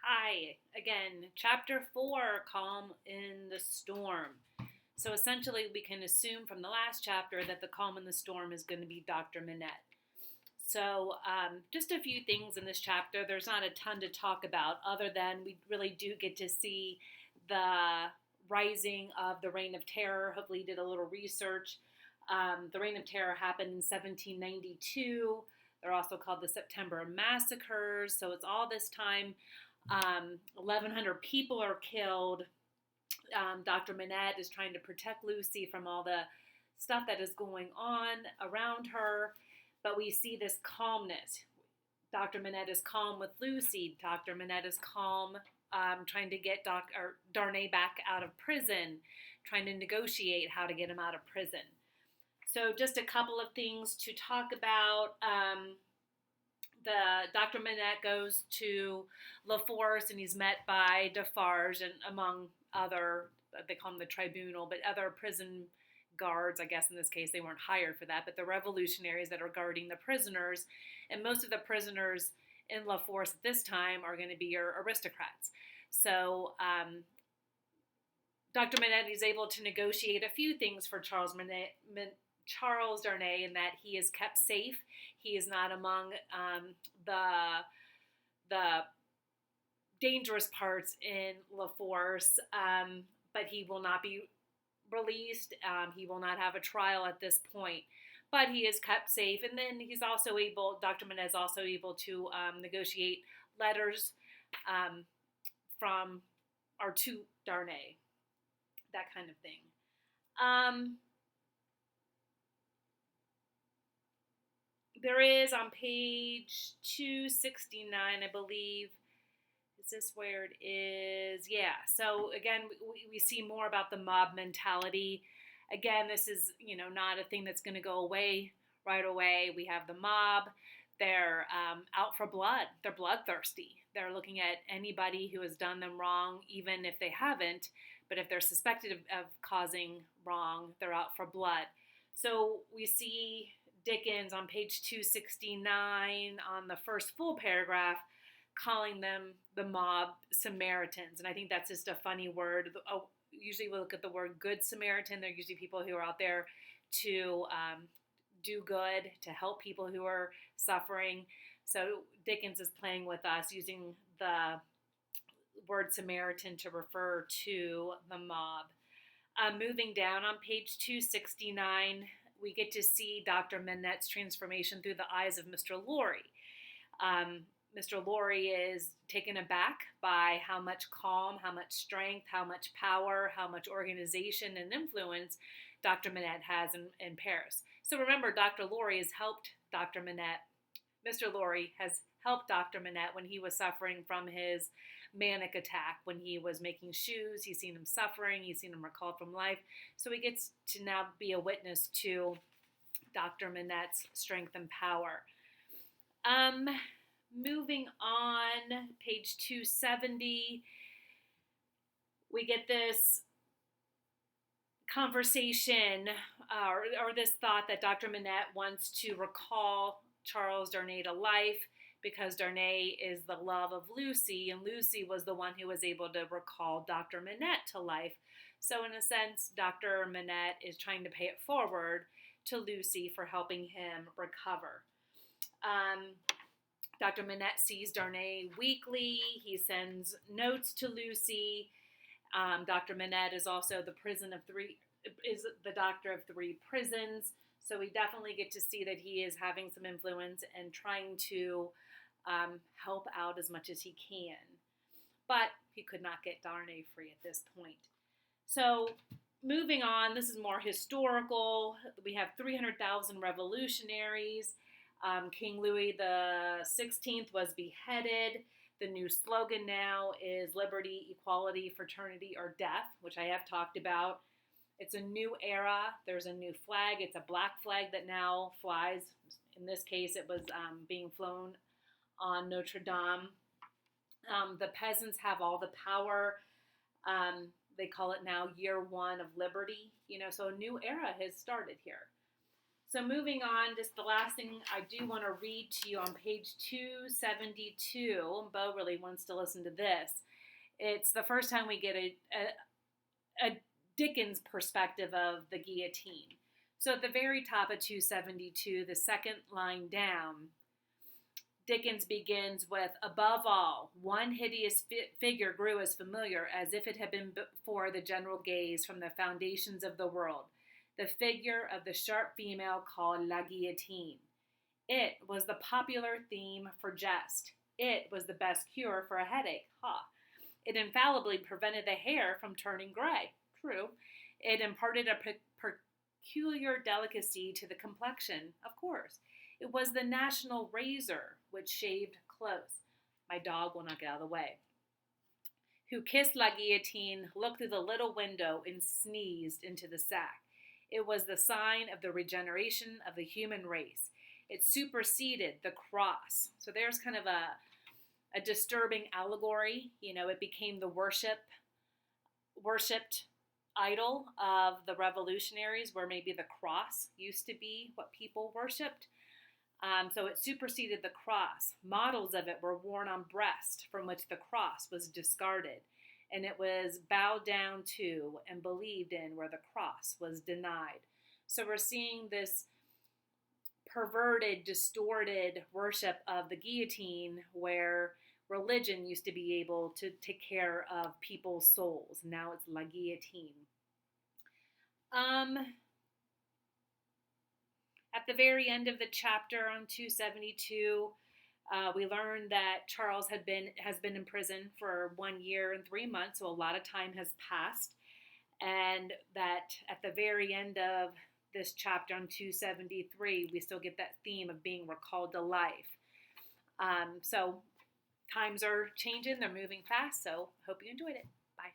Hi, again, chapter 4, Calm in the Storm. So essentially, we can assume from the last chapter that the calm in the storm is going to be Dr. Manette. So, just a few things in this chapter. There's not a ton to talk about, other than we really do get to see the rising of the Reign of Terror. Hopefully, you did a little research. The Reign of Terror happened in 1792. They're also called the September Massacres. So, it's all this time. 1,100 people are killed. Dr. Manette is trying to protect Lucy from all the stuff that is going on around her, but we see this calmness. Dr. Manette is calm with Lucy. Dr. Manette is calm, trying to get Darnay back out of prison, trying to negotiate how to get him out of prison. So, just a couple of things to talk about. The Dr. Manette goes to La Force and he's met by Defarge and among other, they call them the tribunal, but other prison guards. I guess in this case they weren't hired for that, but the revolutionaries that are guarding the prisoners. And most of the prisoners in La Force at this time are going to be your aristocrats. So Dr. Manette is able to negotiate a few things for Charles Darnay in that he is kept safe. He is not among the dangerous parts in La Force, but he will not be released. He will not have a trial at this point, but he is kept safe. And then Dr. Manette is also able to negotiate letters from or to Darnay, that kind of thing. There is on page 269, I believe. Is this where it is? Yeah. So again, we see more about the mob mentality. Again, this is, not a thing that's going to go away right away. We have the mob. They're out for blood. They're bloodthirsty. They're looking at anybody who has done them wrong, even if they haven't. But if they're suspected of causing wrong, they're out for blood. So we see Dickens on page 269 on the first full paragraph calling them the mob Samaritans. And I think that's just a funny word. Usually we look at the word good Samaritan. They're usually people who are out there to do good, to help people who are suffering. So Dickens is playing with us using the word Samaritan to refer to the mob. Moving down on page 269, we get to see Dr. Manette's transformation through the eyes of Mr. Lorry. Mr. Lorry is taken aback by how much calm, how much strength, how much power, how much organization and influence Dr. Manette has in Paris. So remember, Dr. Lorry has helped Dr. Manette. Mr. Lorry has helped Dr. Manette when he was suffering from his manic attack, when he was making shoes. He's seen him suffering. He's seen him recalled from life. So he gets to now be a witness to Dr. Manette's strength and power. Moving on, page 270, we get this conversation or this thought that Dr. Manette wants to recall Charles Darnay to life because Darnay is the love of Lucy, and Lucy was the one who was able to recall Dr. Manette to life. So in a sense, Dr. Manette is trying to pay it forward to Lucy for helping him recover. Dr. Manette sees Darnay weekly. He sends notes to Lucy. Dr. Manette is also the doctor of 3 prisons. So we definitely get to see that he is having some influence and trying to help out as much as he can. But he could not get Darnay free at this point. So moving on, this is more historical. We have 300,000 revolutionaries. King Louis XVI was beheaded. The new slogan now is liberty, equality, fraternity, or death, which I have talked about. It's a new era. There's a new flag. It's a black flag that now flies. In this case, it was being flown on Notre Dame. The peasants have all the power. They call it now year 1 of liberty. So a new era has started here. So moving on, just the last thing I do want to read to you on page 272, and Bo really wants to listen to this. It's the first time we get a Dickens perspective of the guillotine. So at the very top of 272, the second line down, Dickens begins with, above all, one hideous figure grew as familiar as if it had been before the general gaze from the foundations of the world, the figure of the sharp female called La Guillotine. It was the popular theme for jest. It was the best cure for a headache. It infallibly prevented the hair from turning gray. True. It imparted a peculiar delicacy to the complexion. Of course. It was the national razor which shaved close. My dog will not get out of the way. Who kissed La Guillotine, looked through the little window, and sneezed into the sack. It was the sign of the regeneration of the human race. It superseded the cross. So there's kind of a disturbing allegory. It became the worshipped idol of the revolutionaries, where maybe the cross used to be what people worshipped. So it superseded the cross. Models of it were worn on breast, from which the cross was discarded, and it was bowed down to and believed in where the cross was denied. So we're seeing this perverted, distorted worship of the guillotine, where religion used to be able to take care of people's souls. Now it's La Guillotine. At the very end of the chapter on 272, we learn that Charles has been in prison for 1 year and 3 months, so a lot of time has passed, and that at the very end of this chapter on 273, we still get that theme of being recalled to life. So times are changing, they're moving fast, so hope you enjoyed it. Bye.